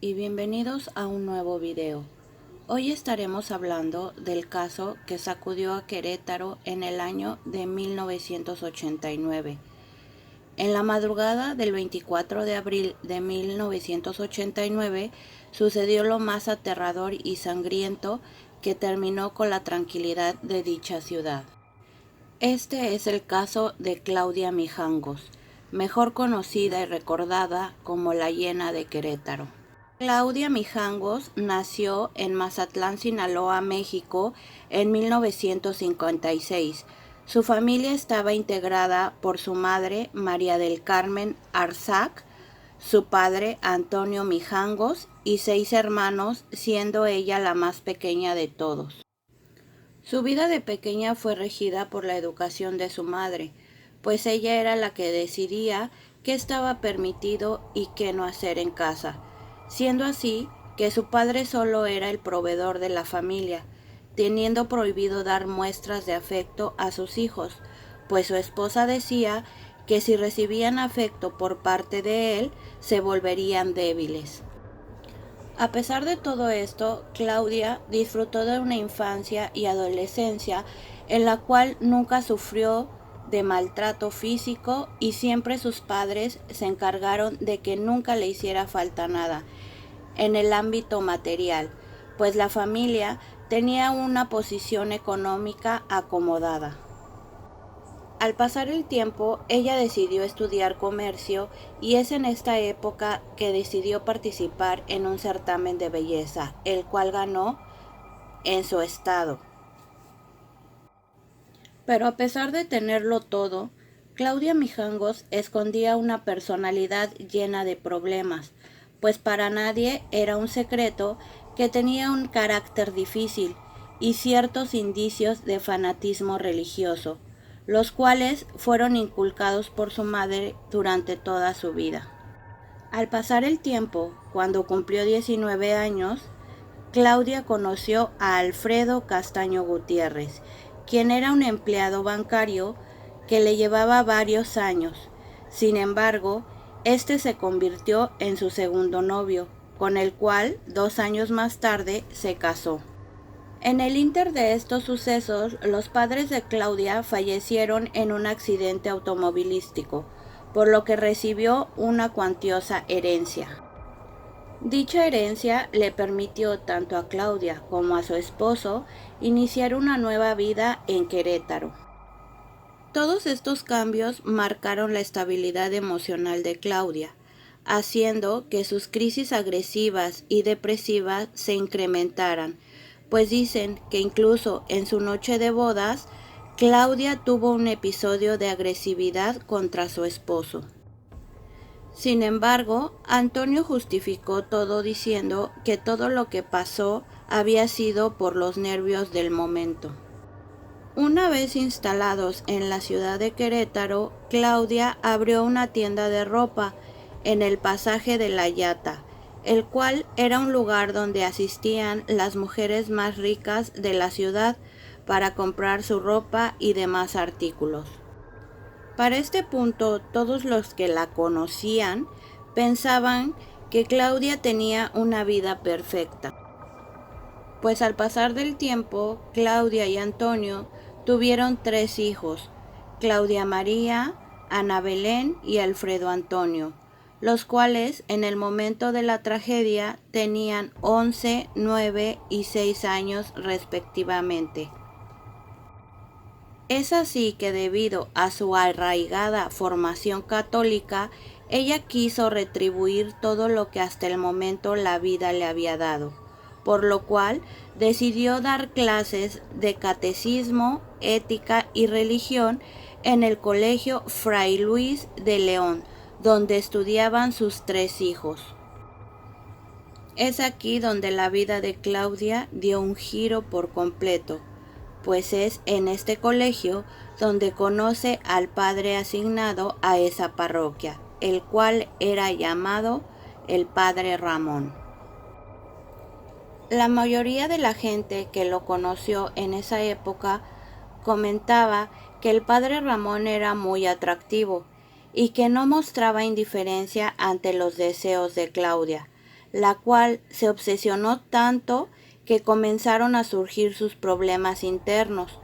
y bienvenidos a un nuevo video. Hoy estaremos hablando del caso que sacudió a Querétaro en el año de 1989. En la madrugada del 24 de abril de 1989 sucedió lo más aterrador y sangriento que terminó con la tranquilidad de dicha ciudad. Este es el caso de Claudia Mijangos, mejor conocida y recordada como la Hiena de Querétaro. Claudia Mijangos nació en Mazatlán, Sinaloa, México, en 1956. Su familia estaba integrada por su madre, María del Carmen Arzac, su padre, Antonio Mijangos, y 6 hermanos, siendo ella la más pequeña de todos. Su vida de pequeña fue regida por la educación de su madre, pues ella era la que decidía qué estaba permitido y qué no hacer en casa, siendo así que su padre solo era el proveedor de la familia, teniendo prohibido dar muestras de afecto a sus hijos, pues su esposa decía que si recibían afecto por parte de él, se volverían débiles. A pesar de todo esto, Claudia disfrutó de una infancia y adolescencia en la cual nunca sufrió de maltrato físico y siempre sus padres se encargaron de que nunca le hiciera falta nada en el ámbito material, pues la familia tenía una posición económica acomodada. Al pasar el tiempo, ella decidió estudiar comercio y es en esta época que decidió participar en un certamen de belleza, el cual ganó en su estado. Pero a pesar de tenerlo todo, Claudia Mijangos escondía una personalidad llena de problemas, pues para nadie era un secreto que tenía un carácter difícil y ciertos indicios de fanatismo religioso, los cuales fueron inculcados por su madre durante toda su vida. Al pasar el tiempo, cuando cumplió 19 años, Claudia conoció a Alfredo Castaño Gutiérrez, quien era un empleado bancario que le llevaba varios años. Sin embargo, este se convirtió en su segundo novio, con el cual 2 años más tarde se casó. En el ínter de estos sucesos, los padres de Claudia fallecieron en un accidente automovilístico, por lo que recibió una cuantiosa herencia. Dicha herencia le permitió tanto a Claudia como a su esposo iniciar una nueva vida en Querétaro. Todos estos cambios marcaron la estabilidad emocional de Claudia, haciendo que sus crisis agresivas y depresivas se incrementaran, pues dicen que incluso en su noche de bodas, Claudia tuvo un episodio de agresividad contra su esposo. Sin embargo, Antonio justificó todo diciendo que todo lo que pasó había sido por los nervios del momento. Una vez instalados en la ciudad de Querétaro, Claudia abrió una tienda de ropa en el pasaje de la Llata, el cual era un lugar donde asistían las mujeres más ricas de la ciudad para comprar su ropa y demás artículos. Para este punto, todos los que la conocían pensaban que Claudia tenía una vida perfecta, pues al pasar del tiempo, Claudia y Antonio tuvieron 3 hijos, Claudia María, Ana Belén y Alfredo Antonio, los cuales en el momento de la tragedia tenían 11, 9 y 6 años respectivamente. Es así que debido a su arraigada formación católica, ella quiso retribuir todo lo que hasta el momento la vida le había dado, por lo cual decidió dar clases de catecismo, ética y religión en el colegio Fray Luis de León, donde estudiaban sus 3 hijos. Es aquí donde la vida de Claudia dio un giro por completo, pues es en este colegio donde conoce al padre asignado a esa parroquia, el cual era llamado el padre Ramón. La mayoría de la gente que lo conoció en esa época comentaba que el padre Ramón era muy atractivo y que no mostraba indiferencia ante los deseos de Claudia. la cual se obsesionó tanto que comenzaron a surgir sus problemas internos,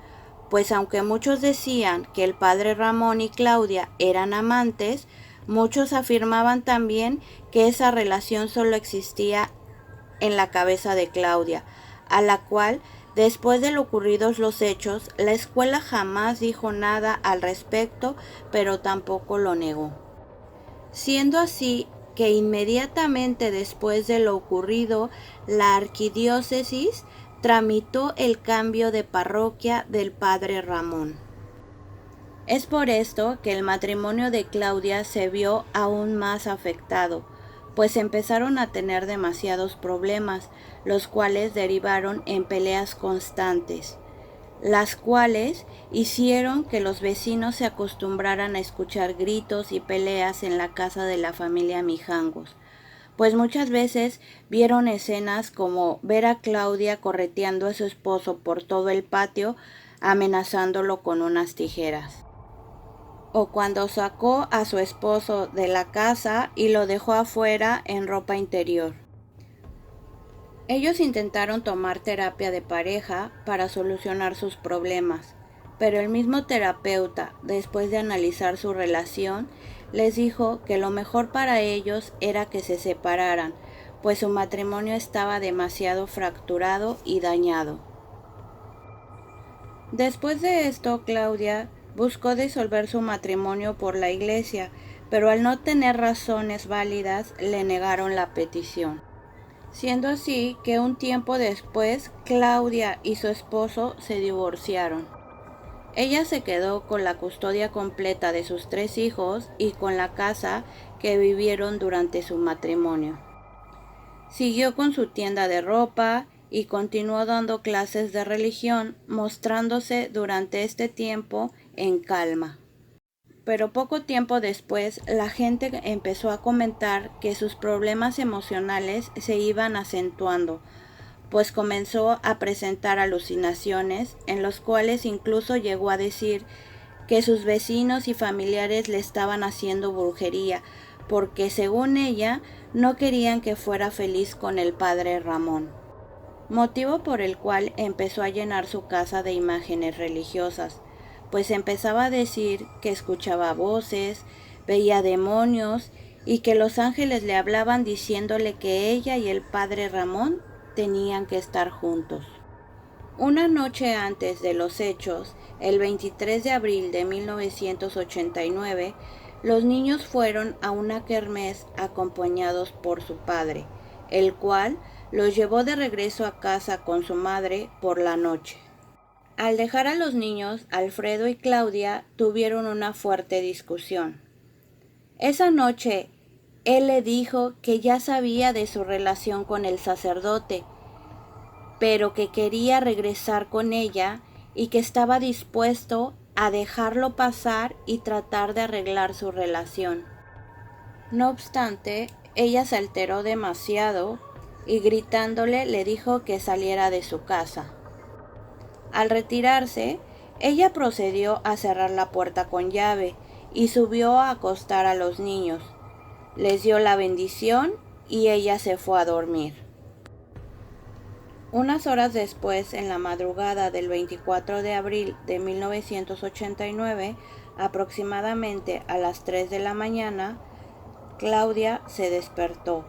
pues aunque muchos decían que el padre Ramón y Claudia eran amantes, muchos afirmaban también que esa relación solo existía en la cabeza de Claudia, a la cual, después de lo ocurridos los hechos, la escuela jamás dijo nada al respecto, pero tampoco lo negó. Siendo así que inmediatamente después de lo ocurrido, la arquidiócesis tramitó el cambio de parroquia del padre Ramón. Es por esto que el matrimonio de Claudia se vio aún más afectado, pues empezaron a tener demasiados problemas, los cuales derivaron en peleas constantes, las cuales hicieron que los vecinos se acostumbraran a escuchar gritos y peleas en la casa de la familia Mijangos, pues muchas veces vieron escenas como ver a Claudia correteando a su esposo por todo el patio, amenazándolo con unas tijeras, o cuando sacó a su esposo de la casa y lo dejó afuera en ropa interior. Ellos intentaron tomar terapia de pareja para solucionar sus problemas, pero el mismo terapeuta, después de analizar su relación, les dijo que lo mejor para ellos era que se separaran, pues su matrimonio estaba demasiado fracturado y dañado. Después de esto, Claudia buscó disolver su matrimonio por la iglesia, pero al no tener razones válidas, le negaron la petición. Siendo así que un tiempo después, Claudia y su esposo se divorciaron. Ella se quedó con la custodia completa de sus 3 hijos y con la casa que vivieron durante su matrimonio. Siguió con su tienda de ropa y continuó dando clases de religión, mostrándose durante este tiempo en calma. Pero poco tiempo después, la gente empezó a comentar que sus problemas emocionales se iban acentuando, pues comenzó a presentar alucinaciones, en los cuales incluso llegó a decir que sus vecinos y familiares le estaban haciendo brujería, porque según ella, no querían que fuera feliz con el padre Ramón, motivo por el cual empezó a llenar su casa de imágenes religiosas, pues empezaba a decir que escuchaba voces, veía demonios y que los ángeles le hablaban diciéndole que ella y el padre Ramón tenían que estar juntos. Una noche antes de los hechos, el 23 de abril de 1989, los niños fueron a una kermés acompañados por su padre, el cual los llevó de regreso a casa con su madre por la noche. Al dejar a los niños, Alfredo y Claudia tuvieron una fuerte discusión. Esa noche, él le dijo que ya sabía de su relación con el sacerdote, pero que quería regresar con ella y que estaba dispuesto a dejarlo pasar y tratar de arreglar su relación. No obstante, ella se alteró demasiado y gritándole le dijo que saliera de su casa. Al retirarse, ella procedió a cerrar la puerta con llave y subió a acostar a los niños. Les dio la bendición y ella se fue a dormir. Unas horas después, en la madrugada del 24 de abril de 1989, aproximadamente a las 3 de la mañana, Claudia se despertó,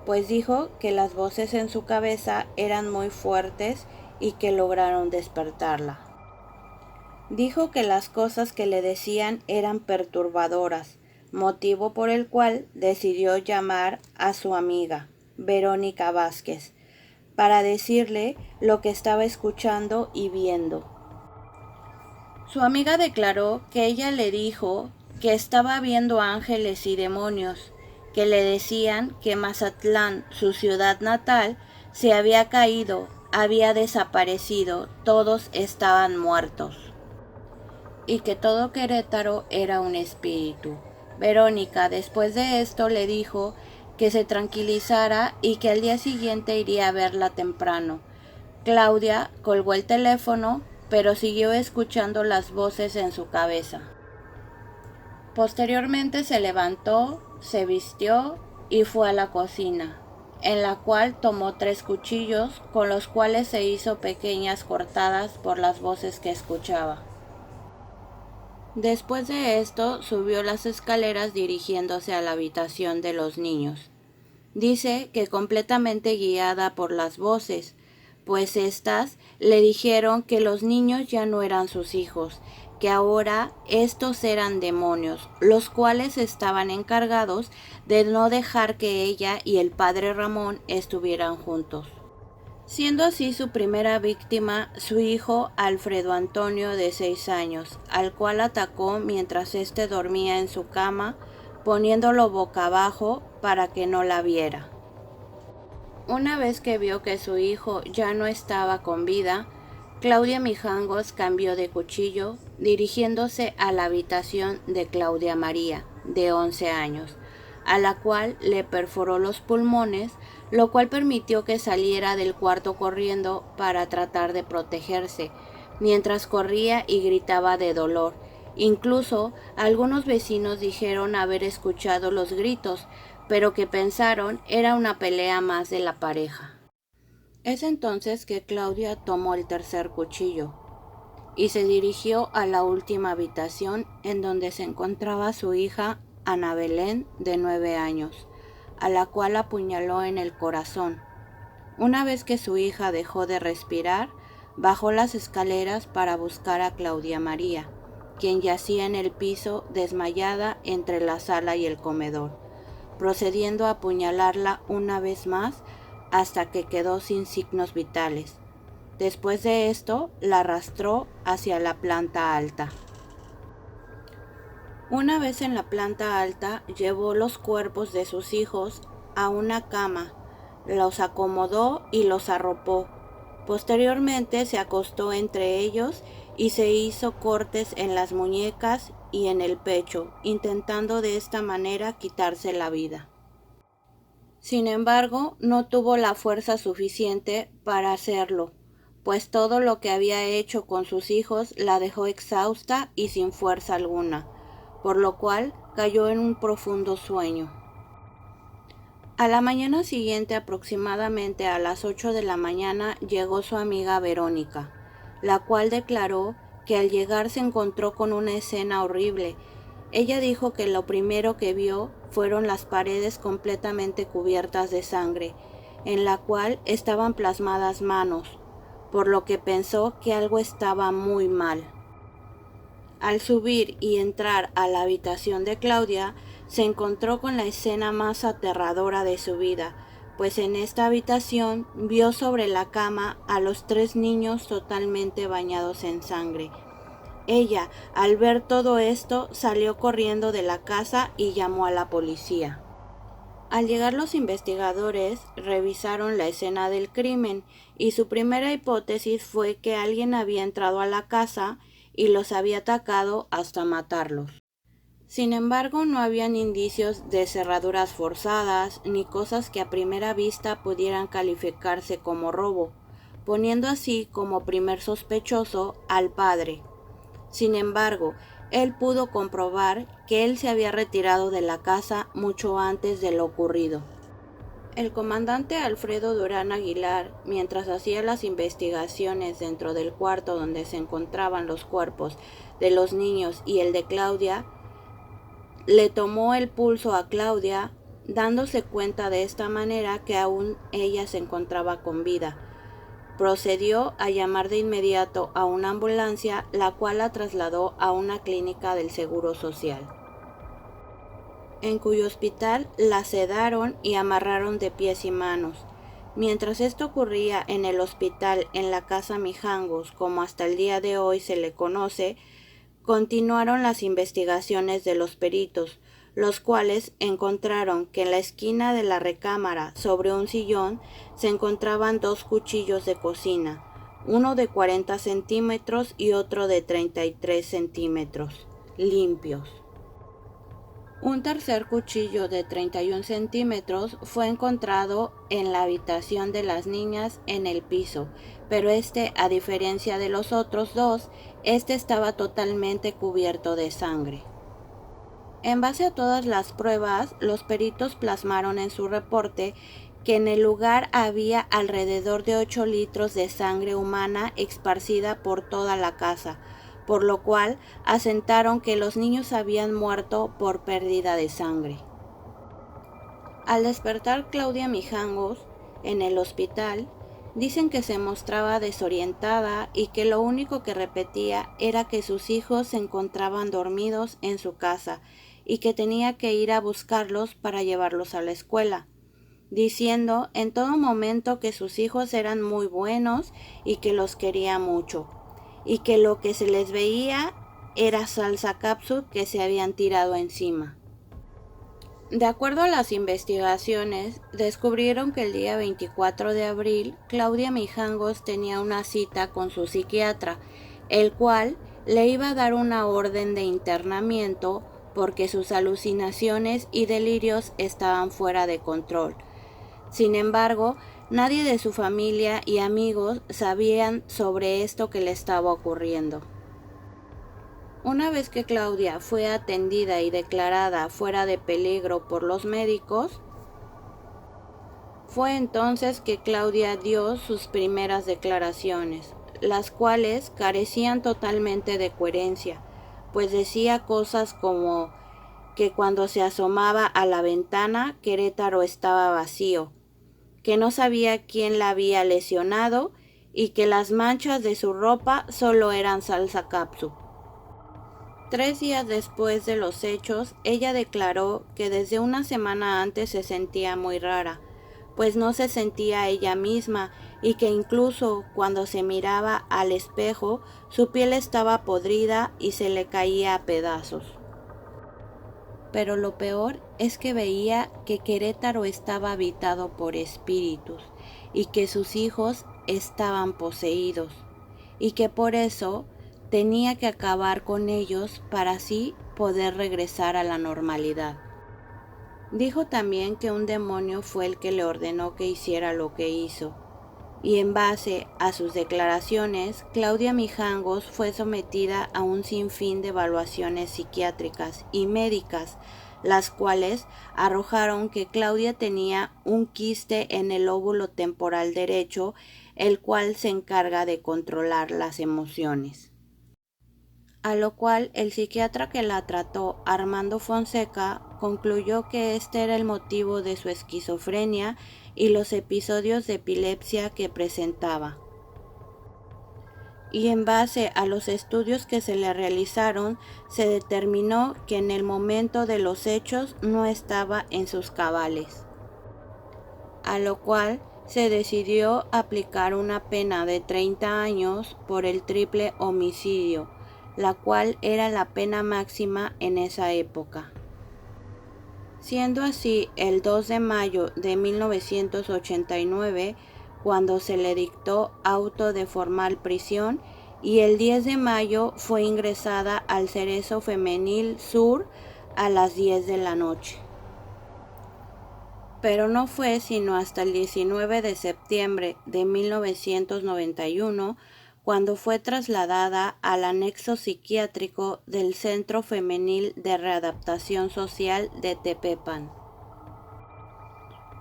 pues dijo que las voces en su cabeza eran muy fuertes y que lograron despertarla. Dijo que las cosas que le decían eran perturbadoras, motivo por el cual decidió llamar a su amiga, Verónica Vázquez, para decirle lo que estaba escuchando y viendo. Su amiga declaró que ella le dijo que estaba viendo ángeles y demonios, que le decían que Mazatlán, su ciudad natal, se había caído, había desaparecido, todos estaban muertos, y que todo Querétaro era un espíritu. Verónica, después de esto, le dijo que se tranquilizara y que al día siguiente iría a verla temprano. Claudia colgó el teléfono, pero siguió escuchando las voces en su cabeza. Posteriormente se levantó, se vistió y fue a la cocina. en la cual tomó 3 cuchillos, con los cuales se hizo pequeñas cortadas por las voces que escuchaba. Después de esto, subió las escaleras dirigiéndose a la habitación de los niños. Dice que completamente guiada por las voces, pues éstas le dijeron que los niños ya no eran sus hijos, que ahora estos eran demonios, los cuales estaban encargados de no dejar que ella y el padre Ramón estuvieran juntos. Siendo así su primera víctima su hijo Alfredo Antonio, de 6 años, al cual atacó mientras éste dormía en su cama, poniéndolo boca abajo para que no la viera. Una vez que vio que su hijo ya no estaba con vida, Claudia Mijangos cambió de cuchillo, dirigiéndose a la habitación de Claudia María, de 11 años, a la cual le perforó los pulmones, lo cual permitió que saliera del cuarto corriendo para tratar de protegerse, mientras corría y gritaba de dolor. Incluso algunos vecinos dijeron haber escuchado los gritos, pero que pensaron era una pelea más de la pareja. Es entonces que Claudia tomó el tercer cuchillo y se dirigió a la última habitación en donde se encontraba su hija Ana Belén, de 9 años, a la cual apuñaló en el corazón. Una vez que su hija dejó de respirar, bajó las escaleras para buscar a Claudia María, quien yacía en el piso desmayada entre la sala y el comedor, procediendo a apuñalarla una vez más hasta que quedó sin signos vitales. Después de esto, la arrastró hacia la planta alta. Una vez en la planta alta, llevó los cuerpos de sus hijos a una cama, los acomodó y los arropó. Posteriormente se acostó entre ellos y se hizo cortes en las muñecas y en el pecho, intentando de esta manera quitarse la vida. Sin embargo, no tuvo la fuerza suficiente para hacerlo, pues todo lo que había hecho con sus hijos la dejó exhausta y sin fuerza alguna, por lo cual cayó en un profundo sueño. A la mañana siguiente, aproximadamente a las 8 de la mañana, llegó su amiga Verónica, la cual declaró que al llegar se encontró con una escena horrible. Ella dijo que lo primero que vio fueron las paredes completamente cubiertas de sangre, en la cual estaban plasmadas manos, por lo que pensó que algo estaba muy mal. Al subir y entrar a la habitación de Claudia, se encontró con la escena más aterradora de su vida, pues en esta habitación vio sobre la cama a los 3 niños totalmente bañados en sangre. Ella, al ver todo esto, salió corriendo de la casa y llamó a la policía. Al llegar los investigadores revisaron la escena del crimen y su primera hipótesis fue que alguien había entrado a la casa y los había atacado hasta matarlos. Sin embargo, no habían indicios de cerraduras forzadas ni cosas que a primera vista pudieran calificarse como robo, poniendo así como primer sospechoso al padre. Sin embargo, él pudo comprobar que él se había retirado de la casa mucho antes de lo ocurrido. El comandante Alfredo Durán Aguilar, mientras hacía las investigaciones dentro del cuarto donde se encontraban los cuerpos de los niños y el de Claudia, le tomó el pulso a Claudia, dándose cuenta de esta manera que aún ella se encontraba con vida. Procedió a llamar de inmediato a una ambulancia, la cual la trasladó a una clínica del Seguro Social, en cuyo hospital la sedaron y amarraron de pies y manos. Mientras esto ocurría en el hospital en la Casa Mijangos, como hasta el día de hoy se le conoce, continuaron las investigaciones de los peritos, los cuales encontraron que en la esquina de la recámara, sobre un sillón, se encontraban 2 cuchillos de cocina, uno de 40 centímetros y otro de 33 centímetros, limpios. Un tercer cuchillo de 31 centímetros fue encontrado en la habitación de las niñas en el piso, pero a diferencia de los otros 2, estaba totalmente cubierto de sangre. En base a todas las pruebas, los peritos plasmaron en su reporte que en el lugar había alrededor de 8 litros de sangre humana esparcida por toda la casa, por lo cual asentaron que los niños habían muerto por pérdida de sangre. Al despertar Claudia Mijangos en el hospital, dicen que se mostraba desorientada y que lo único que repetía era que sus hijos se encontraban dormidos en su casa y que tenía que ir a buscarlos para llevarlos a la escuela, diciendo en todo momento que sus hijos eran muy buenos y que los quería mucho, y que lo que se les veía era salsa capsule que se habían tirado encima. De acuerdo a las investigaciones, descubrieron que el día 24 de abril, Claudia Mijangos tenía una cita con su psiquiatra, el cual le iba a dar una orden de internamiento porque sus alucinaciones y delirios estaban fuera de control. Sin embargo, nadie de su familia y amigos sabían sobre esto que le estaba ocurriendo. Una vez que Claudia fue atendida y declarada fuera de peligro por los médicos, fue entonces que Claudia dio sus primeras declaraciones, las cuales carecían totalmente de coherencia, pues decía cosas como que cuando se asomaba a la ventana Querétaro estaba vacío, que no sabía quién la había lesionado y que las manchas de su ropa solo eran salsa capsule. 3 días después de los hechos, ella declaró que desde una semana antes se sentía muy rara, pues no se sentía ella misma y que incluso cuando se miraba al espejo, su piel estaba podrida y se le caía a pedazos. Pero lo peor es que veía que Querétaro estaba habitado por espíritus y que sus hijos estaban poseídos y que por eso tenía que acabar con ellos para así poder regresar a la normalidad. Dijo también que un demonio fue el que le ordenó que hiciera lo que hizo, y en base a sus declaraciones, Claudia Mijangos fue sometida a un sinfín de evaluaciones psiquiátricas y médicas, las cuales arrojaron que Claudia tenía un quiste en el lóbulo temporal derecho, el cual se encarga de controlar las emociones. A lo cual el psiquiatra que la trató, Armando Fonseca, concluyó que este era el motivo de su esquizofrenia y los episodios de epilepsia que presentaba. Y en base a los estudios que se le realizaron, se determinó que en el momento de los hechos no estaba en sus cabales. A lo cual se decidió aplicar una pena de 30 años por el triple homicidio, la cual era la pena máxima en esa época. Siendo así el 2 de mayo de 1989 cuando se le dictó auto de formal prisión y el 10 de mayo fue ingresada al Cerezo Femenil Sur a las 10 de la noche. Pero no fue sino hasta el 19 de septiembre de 1991 cuando fue trasladada al anexo psiquiátrico del Centro Femenil de Readaptación Social de Tepepan.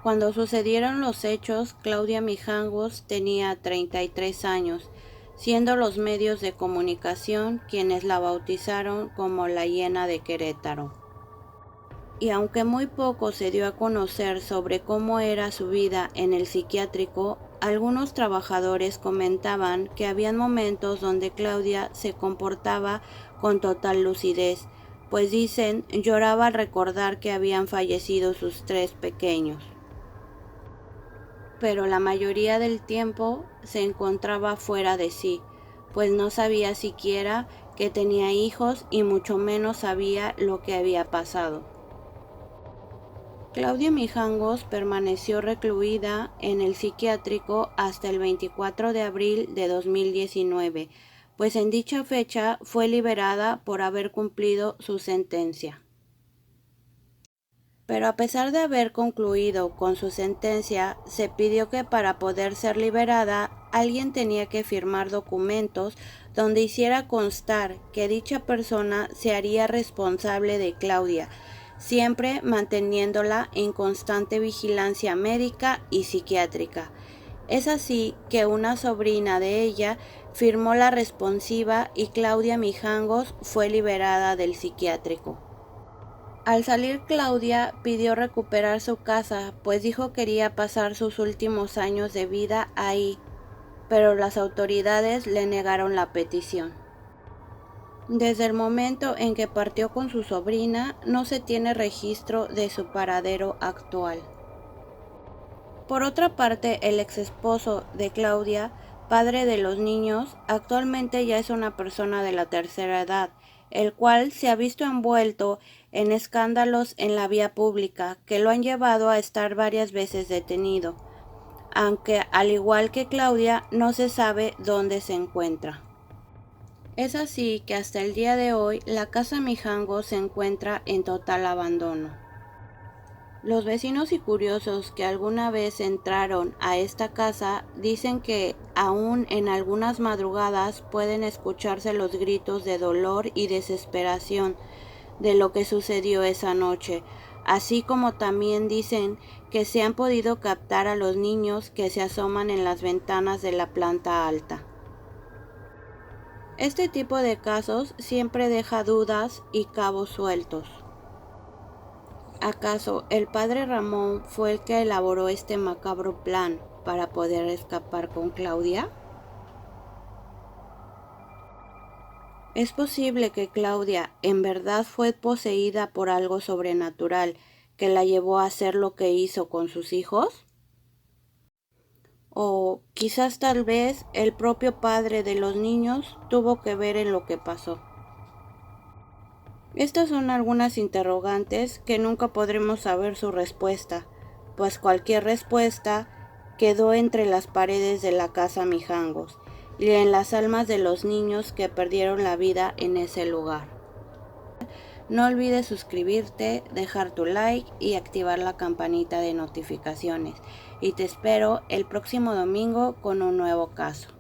Cuando sucedieron los hechos, Claudia Mijangos tenía 33 años, siendo los medios de comunicación quienes la bautizaron como la hiena de Querétaro. Y aunque muy poco se dio a conocer sobre cómo era su vida en el psiquiátrico, algunos trabajadores comentaban que habían momentos donde Claudia se comportaba con total lucidez, pues dicen lloraba al recordar que habían fallecido sus 3 pequeños. Pero la mayoría del tiempo se encontraba fuera de sí, pues no sabía siquiera que tenía hijos y mucho menos sabía lo que había pasado. Claudia Mijangos permaneció recluida en el psiquiátrico hasta el 24 de abril de 2019, pues en dicha fecha fue liberada por haber cumplido su sentencia. Pero a pesar de haber concluido con su sentencia, se pidió que para poder ser liberada, alguien tenía que firmar documentos donde hiciera constar que dicha persona se haría responsable de Claudia, siempre manteniéndola en constante vigilancia médica y psiquiátrica. Es así que una sobrina de ella firmó la responsiva y Claudia Mijangos fue liberada del psiquiátrico. Al salir Claudia pidió recuperar su casa, pues dijo quería pasar sus últimos años de vida ahí, pero las autoridades le negaron la petición. Desde el momento en que partió con su sobrina, no se tiene registro de su paradero actual. Por otra parte, el exesposo de Claudia, padre de los niños, actualmente ya es una persona de la tercera edad, el cual se ha visto envuelto en escándalos en la vía pública que lo han llevado a estar varias veces detenido, aunque al igual que Claudia no se sabe dónde se encuentra. Es así que hasta el día de hoy la casa Mijangos se encuentra en total abandono. Los vecinos y curiosos que alguna vez entraron a esta casa dicen que aún en algunas madrugadas pueden escucharse los gritos de dolor y desesperación de lo que sucedió esa noche, así como también dicen que se han podido captar a los niños que se asoman en las ventanas de la planta alta. Este tipo de casos siempre deja dudas y cabos sueltos. ¿Acaso el padre Ramón fue el que elaboró este macabro plan para poder escapar con Claudia? ¿Es posible que Claudia en verdad fue poseída por algo sobrenatural que la llevó a hacer lo que hizo con sus hijos? O quizás tal vez el propio padre de los niños tuvo que ver en lo que pasó. Estas son algunas interrogantes que nunca podremos saber su respuesta, pues cualquier respuesta quedó entre las paredes de la casa Mijangos y en las almas de los niños que perdieron la vida en ese lugar. No olvides suscribirte, dejar tu like y activar la campanita de notificaciones. Y te espero el próximo domingo con un nuevo caso.